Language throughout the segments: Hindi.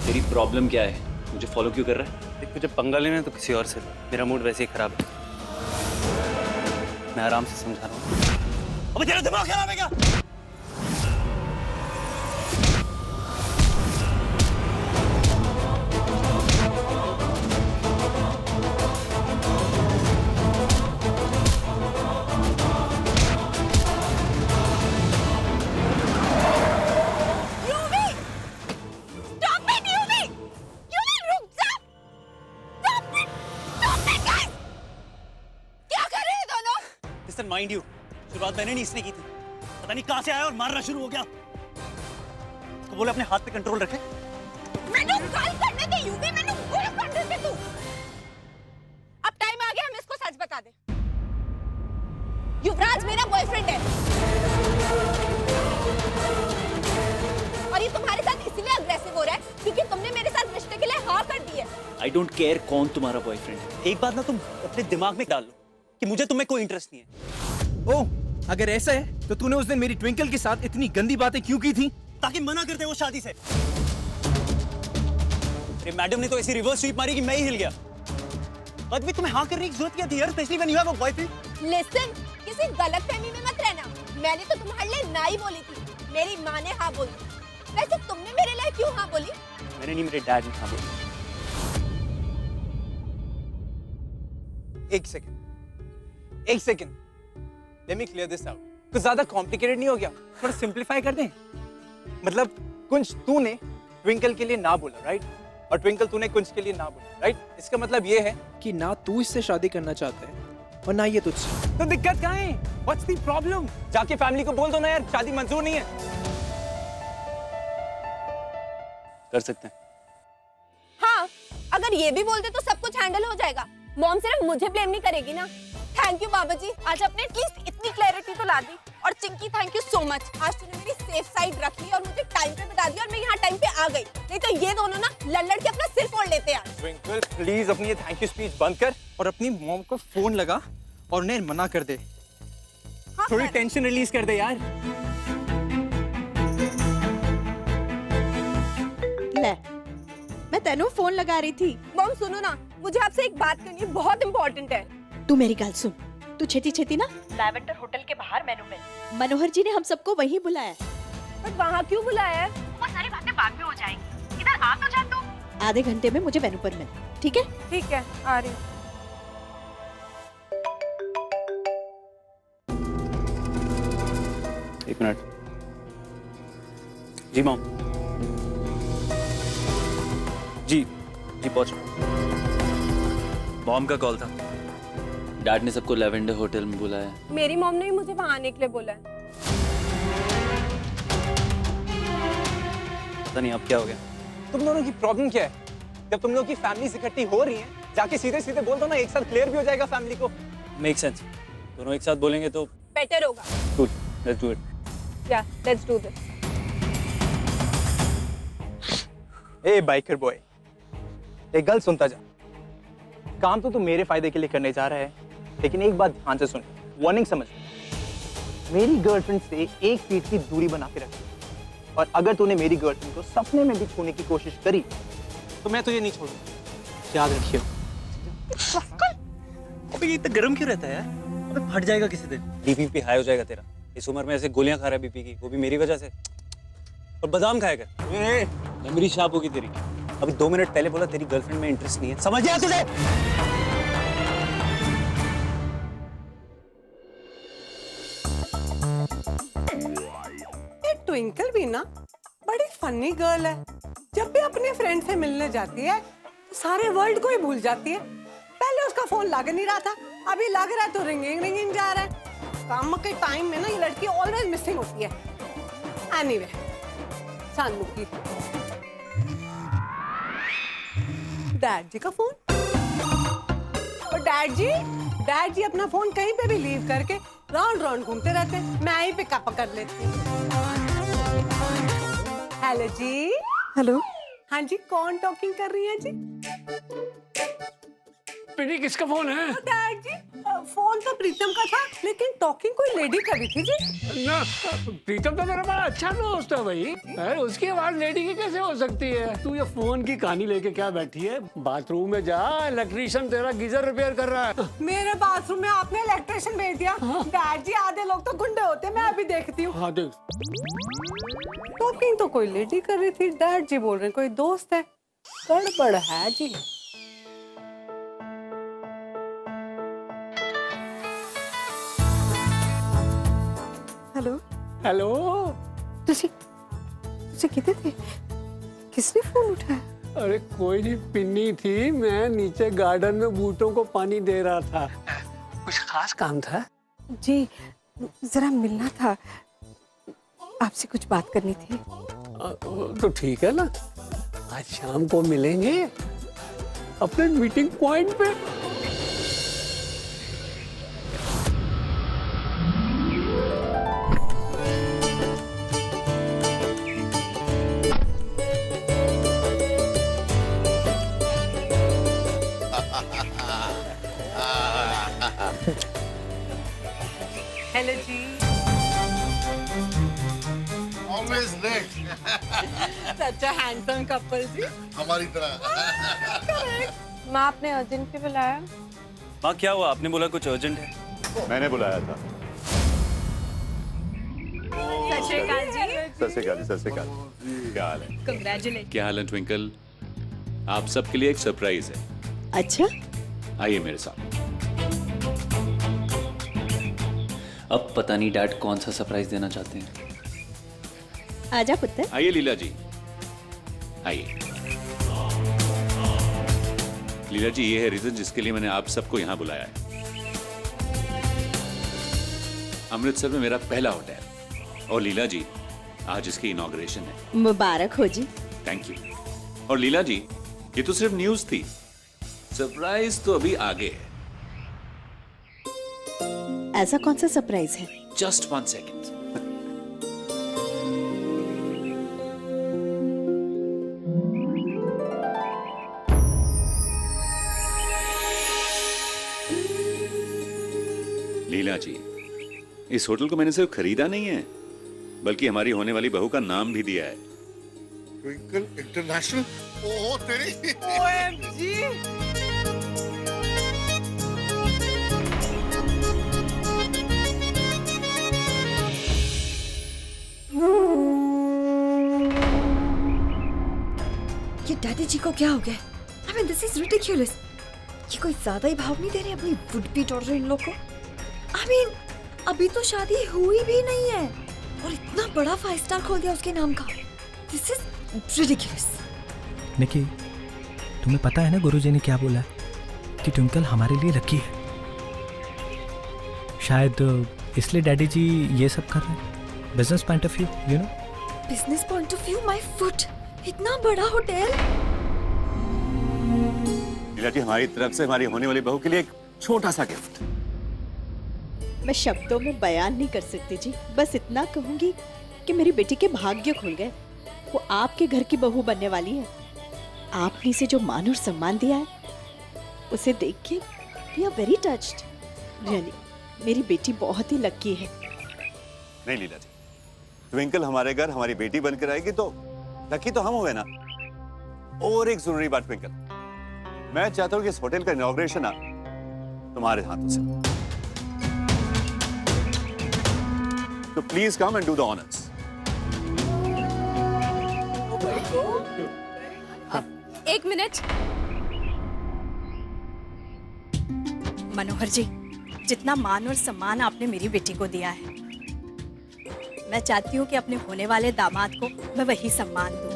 तेरी प्रॉब्लम क्या है? मुझे फॉलो क्यों कर रहा है? देख, तुझे पंगा लेना है तो किसी और से। मेरा मूड वैसे ही खराब है। मैं आराम से समझा रहा हूँ। अबे तेरा दिमाग खराब है क्या? माइंड यू, शुरुआत मैंने नहीं इसने की थी। पता नहीं कहां से आया और मारना शुरू हो गया। इसको बोले अपने हाथ पे कंट्रोल रखे। मैंने कॉल करने दे यूवी, मैंने बोला कंट्रोल पे तू। अब टाइम आ गया हम इसको सच बता दे। युवराज मेरा बॉयफ्रेंड है और ये तुम्हारे साथ इसलिए अग्रेसिव हो रहा है क्योंकि तुमने मेरे साथ रिश्ते के लिए हाँ कर दी है। आई डोंट केयर कौन तुम्हारा बॉयफ्रेंड है। एक बात ना तुम अपने दिमाग में डाल लो कि मुझे तुम्हें कोई इंटरेस्ट नहीं है। ओह, अगर ऐसा है तो तूने उस दिन मेरी ट्विंकल के साथ इतनी गंदी बातें क्यों की थी? ताकि मना कर दे वो शादी से। अरे मैडम ने तो ऐसी रिवर्स स्वीप मारी कि मैं ही हिल गया। और भी तुम्हें हाँ करने की जरूरत क्या थी यार, specially when you have a boyfriend. Listen, किसी गलतफहमी में मत रहना। मैंने तो तुम्हारे लिए ना ही बोली थी, मेरी माँ ने हाँ बोली। वैसे तुमने मेरे लिए क्यों हाँ बोली? मैंने नहीं, मेरे डैड ने हाँ बोला। एक second let me clear this out. कुछ ज्यादा कॉम्प्लिकेटेड नहीं हो गया? थोड़ा सिंपलीफाई कर दें। मतलब कुंज तूने ट्विंकल के लिए ना बोला, राइट? और ट्विंकल तूने कुंज के लिए ना बोला, राइट? इसका मतलब ये है कि ना तू इससे शादी करना चाहता है और ना ये तुझसे। तो दिक्कत कहाँ है? What's the problem? जाके फैमिली को बोल दो ना यार, शादी मंजूर नहीं है। कर सकते हैं। हाँ, अगर ये भी बोल दे तो सब कुछ हैंडल हो जाएगा। मॉम सिर्फ मुझे ब्लेम नहीं करेगी ना। थैंक यू बाबा जी, आज आपने एटलीस्ट इतनी क्लैरिटी तो ला दी। और Chinki thank you so much, आज तूने मेरी सेफ साइड रख ली और मुझे टाइम पे बता दिया और मैं यहाँ टाइम पे आ गई। नहीं तो ये दोनों ना लड़ के अपना सिर फोड़ लेते हैं। ट्विंकल प्लीज अपनी ये थैंक यू स्पीच बंद कर और अपनी मॉम को फोन लगा और उन्हें मना कर दे। हाँ, थोड़ी टेंशन रिलीज कर दे यार। ले, मैं तेनू फोन लगा रही थी। मॉम सुनो ना, मुझे आपसे एक बात करनी है, बहुत इंपॉर्टेंट है। तू मेरी गल सुन, तू छेती छेती ना लैवेंडर होटल के बाहर मेनू में। मनोहर जी ने हम सबको वहीं बुलाया। बट वहाँ क्यों बुलाया है? वो सारी बातें बाद में हो जाएंगी, इधर आ तो जा तू। आधे घंटे में मुझे वेन्यू पर मिल, ठीक है? ठीक है, आ रही हूँ। एक मिनट। जी मॉम। जी पहुंच। मॉम का कॉल था। डैड ने सबको लैवेंडर होटल में बुलाया। मेरी मॉम ने ही मुझे वहाँ आने के लिए बोला है। पता नहीं अब क्या हो गया। तुम दोनों की प्रॉब्लम क्या है? जब तुम लोग की फैमिलीज इकट्ठी हो रही हैं, जाके सीधे सीधे बोल दो ना, एक साथ क्लियर भी हो जाएगा फैमिली को। Make sense. दोनों एक साथ बोलेंगे तो बेटर होगा। Good, let's do it. या let's do this. A biker boy, एक गल सुनता जा। काम तो तू मेरे फायदे के लिए करने जा रहा है, लेकिन एक बात ध्यान से सुन, वार्निंग समझ। मेरी गर्लफ्रेंड से 1 फीट की दूरी बना के रख, और अगर तूने मेरी गर्लफ्रेंड को सपने में भी छूने की कोशिश करी तो मैं तुझे नहीं छोड़ूंगा, याद रखियो। अबे ये इतना गर्म क्यों रहता है यार? अबे फट जाएगा किसी दिन। बीपी पे हाई हो जाएगा तेरा। इस उम्र में ऐसे गोलियां खा रहा है बीपी की, वो भी मेरी वजह से। और बादाम खाएगा। मेमोरी शार्प होगी तेरी। अभी 2 मिनट पहले बोला तेरी गर्लफ्रेंड में इंटरेस्ट नहीं है, समझ आया तुझे? ये ट्विंकल भी ना बड़ी फनी गर्ल है। जब भी अपने फ्रेंड से मिलने जाती है तो सारे वर्ल्ड को ही भूल जाती है। पहले उसका फोन लग नहीं रहा था, अभी लग रहा है तो रिंगिंग रिंगिंग जा रहा है। काम के टाइम में ना ये लड़की ऑलवेज मिसिंग होती है। एनीवे, सानू की डैड जी का फोन। और डैड जी अपना फोन कहीं पे भी लीव करके राउंड राउंड घूमते रहते हैं। मैं ही पिकअप कर लेती हूँ। हेलो जी। हेलो। हाँ जी, कौन टॉकिंग कर रही है जी? पिनी किसका फोन है? डैड जी फोन तो प्रीतम का था, लेकिन टॉकिंग कोई लेडी कर रही थी जी। ना, प्रीतम तो मेरा बड़ा अच्छा दोस्त है भाई। अरे उसकी आवाज लेडी की कैसे हो सकती है? तू ये फोन की कहानी लेके क्या बैठी है? बाथरूम में जा, इलेक्ट्रिशियन तेरा गीजर रिपेयर कर रहा है। मेरे बाथरूम में आपने इलेक्ट्रिशियन भेज दिया। डैड जी आधे लोग तो गुंडे होते हैं, मैं अभी देखती हूँ। हाँ देख, टॉकिंग तो कोई लेडी कर रही थी, डैड जी बोल रहे हैं कोई दोस्त है। गड़बड़ है जी। Hello hello. तुझे कितने थे? किसने फोन उठाया? अरे कोई नहीं, पिन्नी थी। मैं नीचे गार्डन में बूटों को पानी दे रहा था। कुछ खास काम था? जी जरा मिलना था, आपसे कुछ बात करनी थी। तो ठीक है ना, आज शाम को मिलेंगे अपने मीटिंग पॉइंट पे। Hello ji. Always late. Such a handsome couple ji. हमारी तरह। माँ आपने अर्जेंट पे बुलाया? माँ क्या हुआ, आपने बोला कुछ अर्जेंट है? मैंने बुलाया था। सत श्री अकाल जी। सत श्री अकाल, सत श्री अकाल। क्या हाल है? कंग्रेचुलेट। क्या हाल है ट्विंकल? आप सबके लिए एक सरप्राइज है। अच्छा, आइए मेरे साथ। अब पता नहीं डैड कौन सा सरप्राइज देना चाहते हैं। आजा पुत्र। आइए लीला जी, आइए। लीला जी, ये है रीजन जिसके लिए मैंने आप सबको यहाँ बुलाया है। अमृतसर में मेरा पहला होटल, और लीला जी आज इसकी इनॉग्रेशन है। मुबारक हो जी। Thank you. और लीला जी, ये तो सिर्फ न्यूज थी, सरप्राइज तो अभी आगे है। ऐसा कौन सा सरप्राइज है? Just 1 second. लीला जी, इस होटल को मैंने सिर्फ खरीदा नहीं है, बल्कि हमारी होने वाली बहू का नाम भी दिया है। Twinkle international. ओह तेरी। OMG। ये डैडी जी को क्या हो गया? I mean, this is ridiculous. ये कोई ज्यादा ही भाव नहीं दे रहे अपनी वुड बी डॉटर इन लोग को? I mean, अभी तो शादी हुई भी नहीं है और इतना बड़ा 5 स्टार खोल दिया उसके नाम का। This is ridiculous. निकी, तुम्हें पता है ना गुरुजी ने क्या बोला कि ट्विंकल हमारे लिए लकी है। शायद इसलिए डैडी जी ये सब कर रहे हैं। Business point of view, you know. Business point of view, my foot, इतना बड़ा होटल। लीला जी, हमारी तरफ से हमारी होने वाली बहू के लिए एक छोटा सा गिफ्ट। मैं शब्दों में बयान नहीं कर सकती जी, बस इतना कहूंगी कि मेरी बेटी के भाग्य खुल गए। वो आपके घर की बहू बनने वाली है। आपने इसे जो मान और सम्मान दिया है, उसे देख के we are very touched. Really, मेरी बेटी बहुत ही लकी है। नहीं लीला जी, ट्विंकल हमारे घर हमारी बेटी बनकर आएगी तो लकी तो हम हुए ना। और एक जरूरी बात ट्विंकल, मैं चाहता हूँ कि इस होटल का इनॉग्रेशन ना तुम्हारे हाथों से। तो please come and do the honours. एक मिनट। मनोहर जी, जितना मान और सम्मान आपने मेरी बेटी को दिया है, मैं चाहती हूँ कि अपने होने वाले दामाद को मैं वही सम्मान दूँ।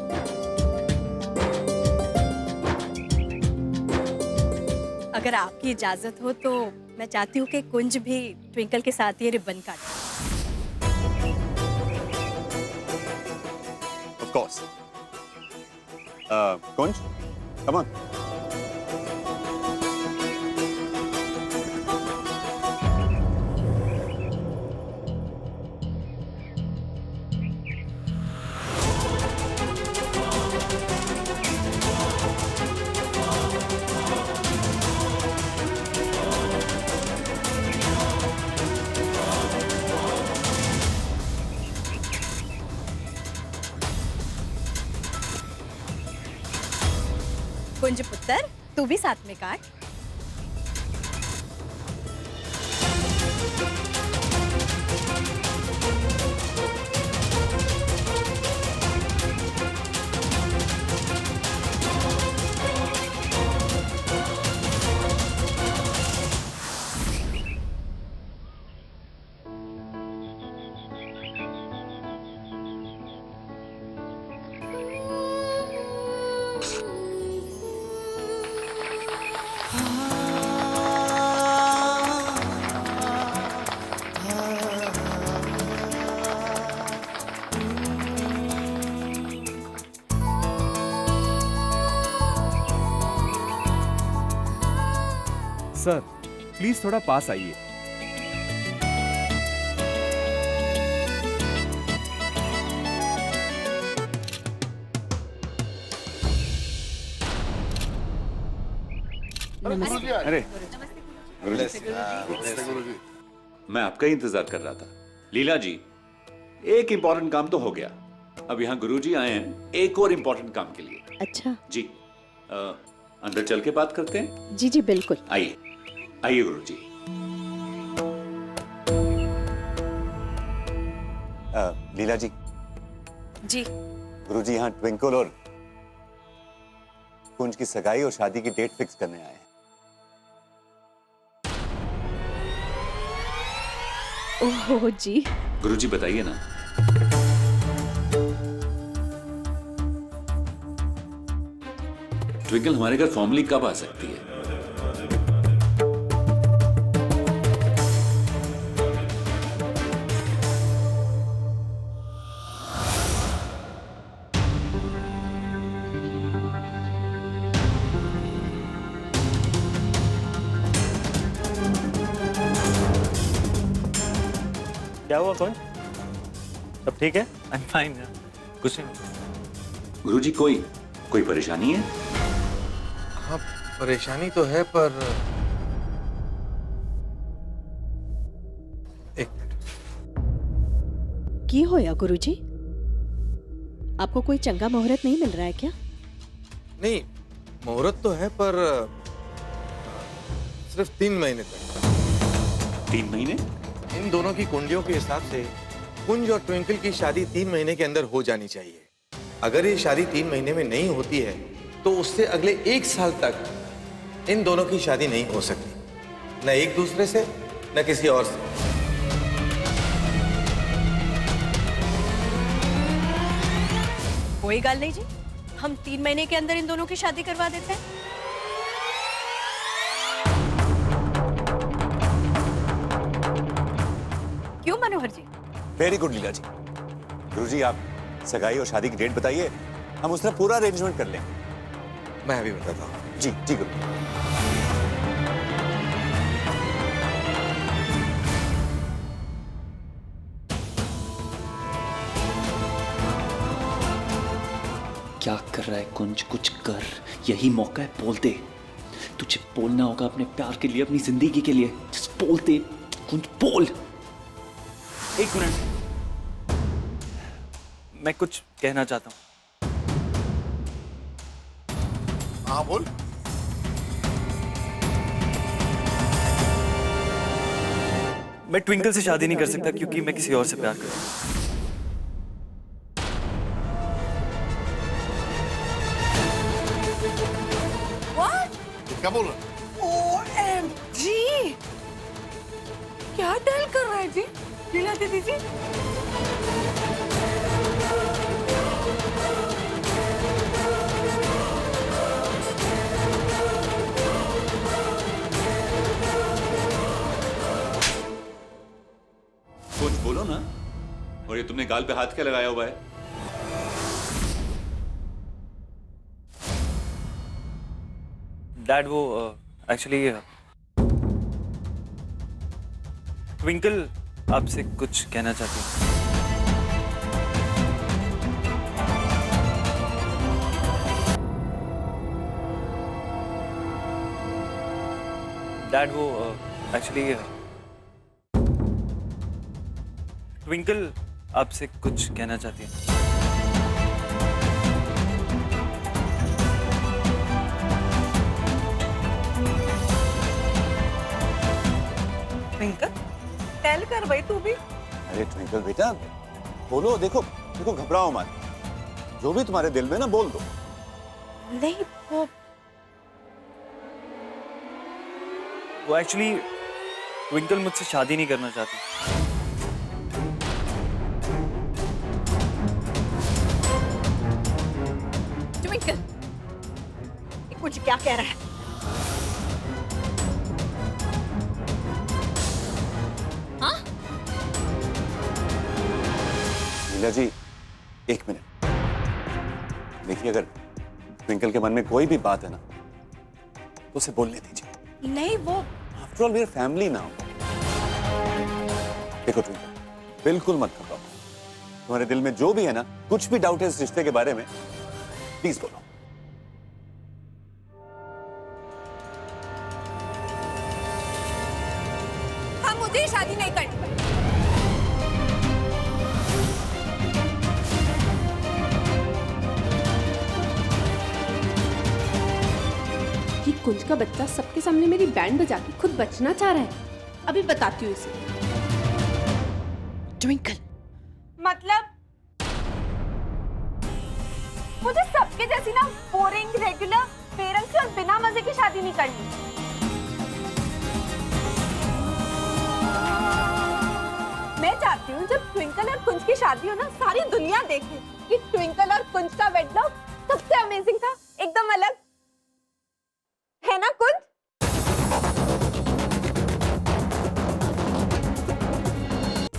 अगर आपकी इजाजत हो तो मैं चाहती हूँ कि कुंज भी ट्विंकल के साथ ये रिबन काटे। Of course. Kunj, come on. कुंज पुत्र, तू भी साथ में काट। सर प्लीज थोड़ा पास आइए। अरे गुरुजी मैं आपका ही इंतजार कर रहा था। लीला जी, एक इंपॉर्टेंट काम तो हो गया, अब यहाँ गुरुजी आए हैं एक और इंपॉर्टेंट काम के लिए। अच्छा जी अंदर चल के बात करते हैं। जी जी बिल्कुल। आइए आइए गुरुजी। लीला जी। जी। गुरुजी यहाँ ट्विंकल और कुंज की सगाई और शादी की डेट फिक्स करने आए हैं। ओह जी। गुरुजी बताइए ना। ट्विंकल हमारे घर फॉर्मली कब आ सकती है? क्या हुआ कौन? सब ठीक है? I am fine. कुछ नहीं। गुरुजी कोई परेशानी है? हाँ परेशानी तो है पर एक की होया गुरुजी? आपको कोई चंगा मुहूर्त नहीं मिल रहा है क्या? नहीं, मुहूर्त तो है पर सिर्फ 3 महीने तक। 3 महीने? इन दोनों की कुंडलियों के हिसाब से कुंज और ट्विंकल की शादी 3 महीने के अंदर हो जानी चाहिए। अगर ये शादी 3 महीने में नहीं होती है तो उससे अगले 1 साल तक इन दोनों की शादी नहीं हो सकती, न एक दूसरे से न किसी और से। कोई गल नहीं जी, हम 3 महीने के अंदर इन दोनों की शादी करवा देते हैं। क्यों मनोहर जी? वेरी गुड लीला जी। गुरुजी आप सगाई और शादी की डेट बताइए, हम उसका पूरा अरेंजमेंट कर लेंगे। मैं अभी बताता हूँ। जी जी गुरु। क्या कर रहा है कुंज? कुछ कर, यही मौका है, बोल दे। तुझे बोलना होगा अपने प्यार के लिए, अपनी जिंदगी के लिए। जस्ट बोल दे कुंज, बोल। 1 मिनट, मैं कुछ कहना चाहता हूँ। हाँ बोल। मैं ट्विंकल से शादी नहीं कर सकता क्योंकि मैं किसी और से प्यार करता हूँ। क्या बोल रहा? OMG! क्या डल कर रहा है जी लीला दीदी जी? कुछ बोलो ना। और ये तुमने गाल पे हाथ क्या लगाया हुआ है? डैड वो एक्चुअली ट्विंकल आपसे कुछ कहना चाहती है। डैड वो एक्चुअली ट्विंकल आपसे कुछ कहना चाहती है। ट्विंकल टेल कर भाई तू भी। अरे ट्विंकल बेटा बोलो, देखो देखो घबराओ मत, जो भी तुम्हारे दिल में ना बोल दो। नहीं वो एक्चुअली ट्विंकल मुझसे शादी नहीं करना चाहती। ट्विंकल मुझे क्या कह रहा है? हाँ? लीला जी एक मिनट, देखिए अगर ट्विंकल के मन में कोई भी बात है ना तो उसे बोलने दीजिए। नहीं वो आफ्टर ऑल मेरी फैमिली ना हो। देखो ट्विंकल बिल्कुल मत घबराओ, तुम्हारे दिल में जो भी है ना, कुछ भी डाउट है इस रिश्ते के बारे में, प्लीज बोलो। हाँ मुझे शादी नहीं करनी। ये कुंज का बच्चा सबके सामने मेरी बैंड बजा के खुद बचना चाह रहा है। अभी बताती हूँ इसे। ट्विंकल मतलब मुझे सबके जैसी ना बोरिंग रेगुलर पेरेंट्स से और बिना मजे की शादी नहीं करनी। मैं चाहती हूँ जब ट्विंकल और कुंज की शादी हो ना, सारी दुनिया देखे कि ट्विंकल और कुंज का वेडलॉक सबसे अमेजिंग था, एकदम अलग है ना कुंज?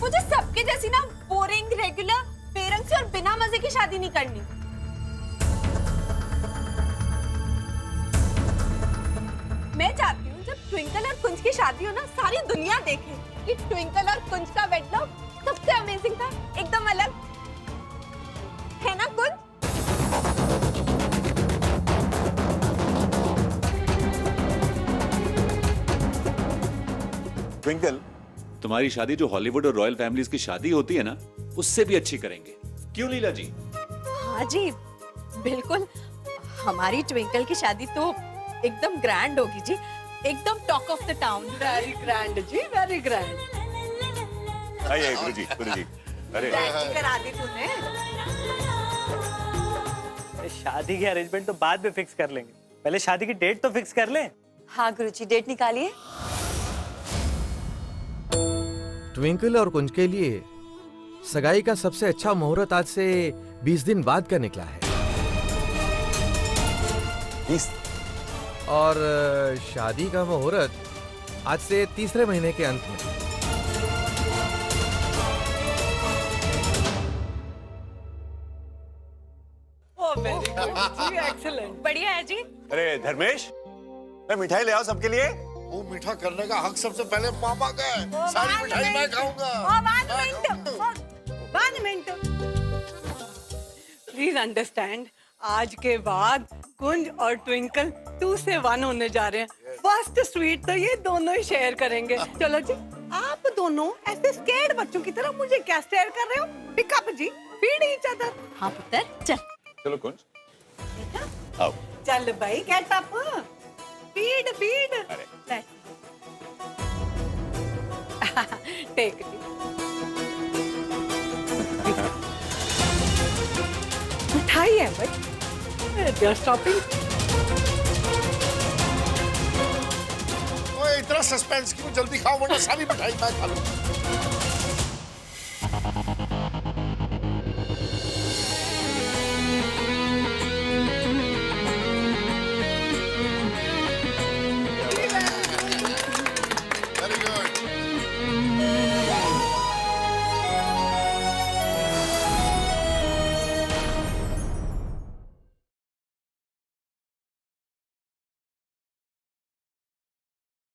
मुझे सबके जैसी ना बोरिंग रेगुलर पेरेंट्स से और बिना मजे की शादी नहीं करनी। मैं चाहती हूँ जब ट्विंकल और कुंज की शादी हो ना, सारी दुनिया देखे कि ट्विंकल और कुंज का वेडलॉक सबसे अमेजिंग था, एकदम अलग है ना कुंज? ट्विंकल तुम्हारी शादी जो हॉलीवुड और रॉयल फैमिलीज की शादी होती है ना, उससे भी अच्छी करेंगे। क्यों लीला जी? हाँ जी बिल्कुल, हमारी ट्विंकल की शादी तो एकदम ग्रैंड होगी जी, एकदम talk of the town. Very grand जी, वेरी ग्रैंड। आइए गुरुजी, गुरुजी। अरे करा दी तूने। शादी की अरेंजमेंट तो बाद में फिक्स कर लेंगे, पहले शादी की डेट तो फिक्स कर लें। हाँ गुरुजी डेट निकालिए। ट्विंकल और कुंज के लिए सगाई का सबसे अच्छा मुहूर्त आज से 20 दिन बाद का निकला है। 20? और शादी का मुहूर्त आज से तीसरे महीने के अंत में। ओह वेरी गुड जी, एक्सीलेंट, बढ़िया है जी। अरे धर्मेश, मैं मिठाई ले आओ सबके लिए। वो मीठा करने का हक सबसे पहले पापा का है। सारी मिठाई मैं खाऊंगा। वन मिनट प्लीज अंडरस्टैंड, आज के बाद कुंज और ट्विंकल 2 से 1 होने जा रहे हैं। फर्स्ट स्वीट तो ये दोनों ही शेयर करेंगे। चलो जी, आप दोनों ऐसे स्केर्ड बच्चों की तरह मुझे क्या स्टेयर कर रहे हो? पिकअप जी, फीड ईच अदर। हाँ पुत्र चल। चलो कुंज आओ। चल भाई get up, feed feed. Take मिठाई है भाई, जस्ट स्टॉपिंग। ओए इतना सस्पेंस क्यों? जल्दी खाओ वरना सारी मिठाई मैं खा लूं।